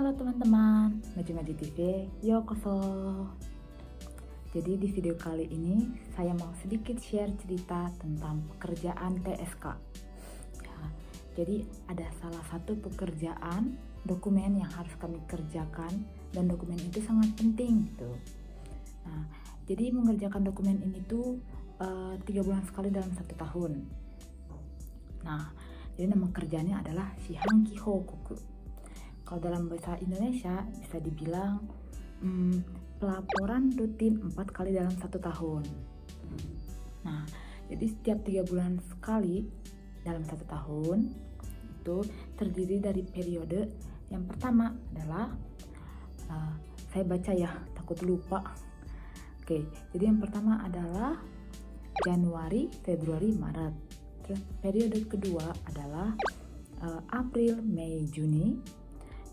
Halo teman-teman, Ngaji-Ngaji TV, yokoso. Jadi di video kali ini saya mau sedikit share cerita tentang pekerjaan TSK. Ya, jadi ada salah satu pekerjaan dokumen yang harus kami kerjakan dan dokumen itu sangat penting tuh. Nah, jadi mengerjakan dokumen ini tuh 3 bulan sekali dalam 1 tahun. Nah, jadi nama kerjanya adalah Shihanki Hokoku. Kalau dalam bahasa Indonesia bisa dibilang pelaporan rutin 4 kali dalam 1 tahun. Nah, jadi setiap 3 bulan sekali dalam 1 tahun itu terdiri dari periode. Yang pertama adalah saya baca ya, takut lupa. Oke, jadi yang pertama adalah Januari, Februari, Maret. Terus periode kedua adalah April, Mei, Juni.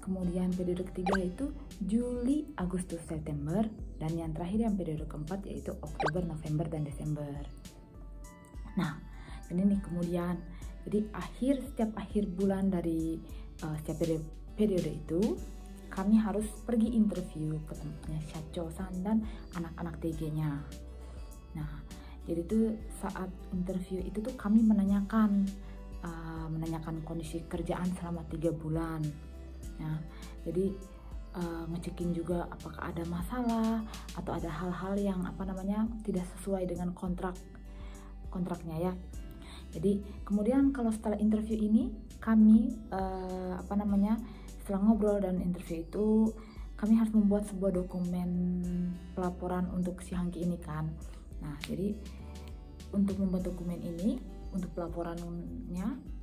Kemudian periode ketiga itu Juli, Agustus, September. Dan yang terakhir yang periode keempat yaitu Oktober, November, dan Desember. Nah, ini nih kemudian. Jadi setiap akhir bulan dari setiap periode itu kami harus pergi interview ke tempatnya Shacho-san dan anak-anak TG-nya. Nah, jadi tuh saat interview itu tuh kami menanyakan kondisi kerjaan selama 3 bulan. Ya, jadi ngecekin juga apakah ada masalah atau ada hal-hal yang tidak sesuai dengan kontraknya ya. Jadi kemudian kalau setelah interview ini kami setelah ngobrol dan interview itu kami harus membuat sebuah dokumen pelaporan untuk Shihanki ini kan. Nah, jadi untuk membuat dokumen ini untuk pelaporannya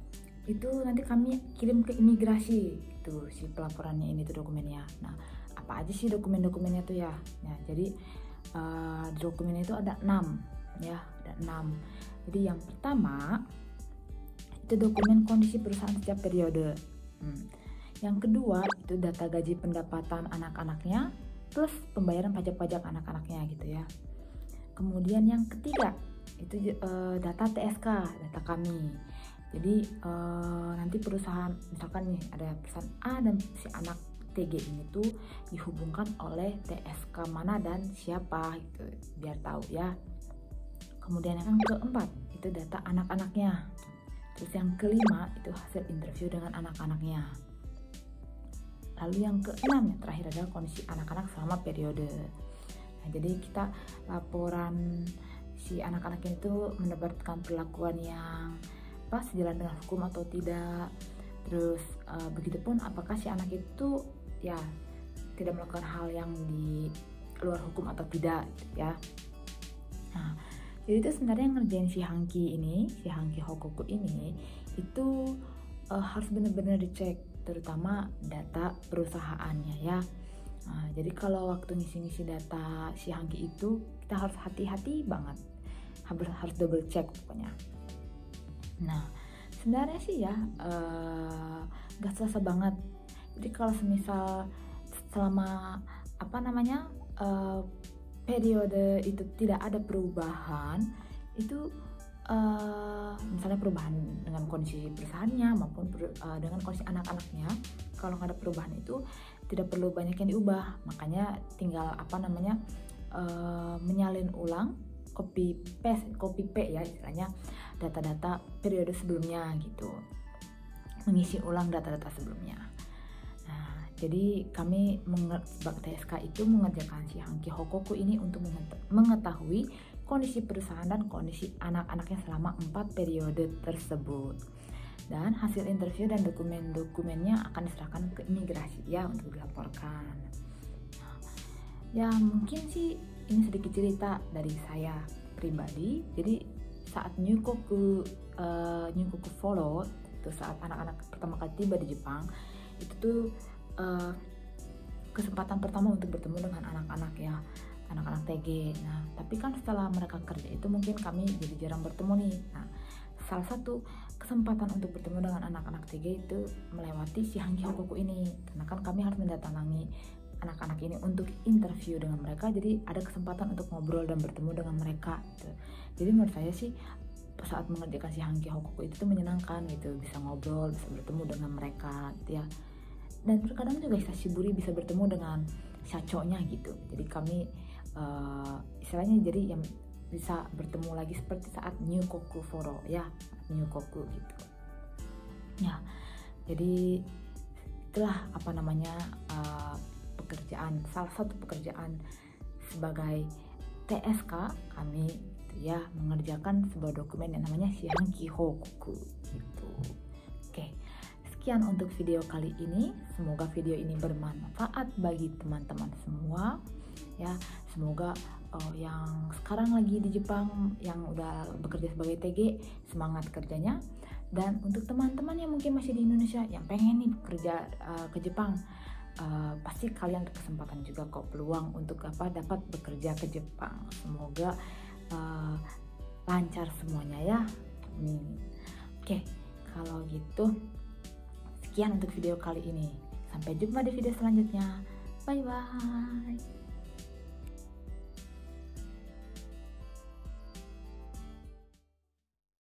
itu nanti kami kirim ke imigrasi tuh si pelaporannya ini tuh dokumennya. Nah, apa aja sih dokumen-dokumennya tuh ya? Nah, jadi dokumennya itu ada 6 ya, ada 6. Jadi yang pertama itu dokumen kondisi perusahaan setiap periode. Yang kedua itu data gaji pendapatan anak-anaknya plus pembayaran pajak-pajak anak-anaknya gitu ya. Kemudian yang ketiga itu data TSK, data kami. Jadi nanti perusahaan, misalkan nih ada perusahaan A dan si anak TG ini tuh dihubungkan oleh TSK mana dan siapa gitu, biar tahu ya. Kemudian yang keempat itu data anak-anaknya. Terus yang kelima itu hasil interview dengan anak-anaknya. Lalu yang keenam yang terakhir adalah kondisi anak-anak selama periode. Nah, jadi kita laporan si anak-anak itu mendapatkan perlakuan yang pas sejalan dengan hukum atau tidak. Terus begitupun apakah si anak itu ya tidak melakukan hal yang di luar hukum atau tidak ya. Nah, jadi itu sebenarnya ngerjain Shihanki Hokoku ini itu harus benar-benar dicek, terutama data perusahaannya ya. Nah, jadi kalau waktu ngisi-ngisi data Shihanki itu kita harus hati-hati banget, harus double check pokoknya. Nah, sebenarnya sih ya gak susah banget. Jadi kalau semisal selama periode itu tidak ada perubahan, itu misalnya perubahan dengan kondisi perusahaannya maupun dengan kondisi anak-anaknya, kalau nggak ada perubahan itu tidak perlu banyak yang diubah. Makanya tinggal menyalin ulang, copy paste ya istilahnya, data-data periode sebelumnya gitu, mengisi ulang data-data sebelumnya. Nah, jadi kami sebagai TSK itu mengerjakan Shihanki Hokoku ini untuk mengetahui kondisi perusahaan dan kondisi anak-anaknya selama 4 periode tersebut. Dan hasil interview dan dokumen-dokumennya akan diserahkan ke imigrasi ya untuk dilaporkan. Nah, ya mungkin sih ini sedikit cerita dari saya pribadi. Jadi saat Nyukoku follow itu saat anak-anak pertama kali tiba di Jepang, itu tuh kesempatan pertama untuk bertemu dengan anak-anak TG. Nah, tapi kan setelah mereka kerja itu mungkin kami jadi jarang bertemu nih. Nah, salah satu kesempatan untuk bertemu dengan anak-anak TG itu melewati Shihanki Hokoku ini, karena kan kami harus mendatangi anak-anak ini untuk interview dengan mereka, jadi ada kesempatan untuk ngobrol dan bertemu dengan mereka gitu. Jadi menurut saya sih saat mengerjakan Shihanki Hokoku itu tuh menyenangkan gitu, bisa ngobrol, bisa bertemu dengan mereka gitu ya. dan terkadang juga Hisashiburi bisa bertemu dengan shacho-nya gitu. Jadi kami istilahnya jadi yang bisa bertemu lagi seperti saat Nyukoku Foro ya, Nyukoku gitu ya. Jadi itulah apa namanya pekerjaan, salah satu pekerjaan sebagai TSK kami gitu ya, mengerjakan sebuah dokumen yang namanya Shihanki Hokoku gitu. Oke, sekian untuk video kali ini. Semoga video ini bermanfaat bagi teman-teman semua ya. Semoga yang sekarang lagi di Jepang yang udah bekerja sebagai TG, semangat kerjanya. Dan untuk teman-teman yang mungkin masih di Indonesia yang pengen nih kerja ke Jepang, pasti kalian berkesempatan juga kok, peluang untuk dapat bekerja ke Jepang. Semoga lancar semuanya ya. Oke, kalau gitu sekian untuk video kali ini. Sampai jumpa di video selanjutnya. Bye bye.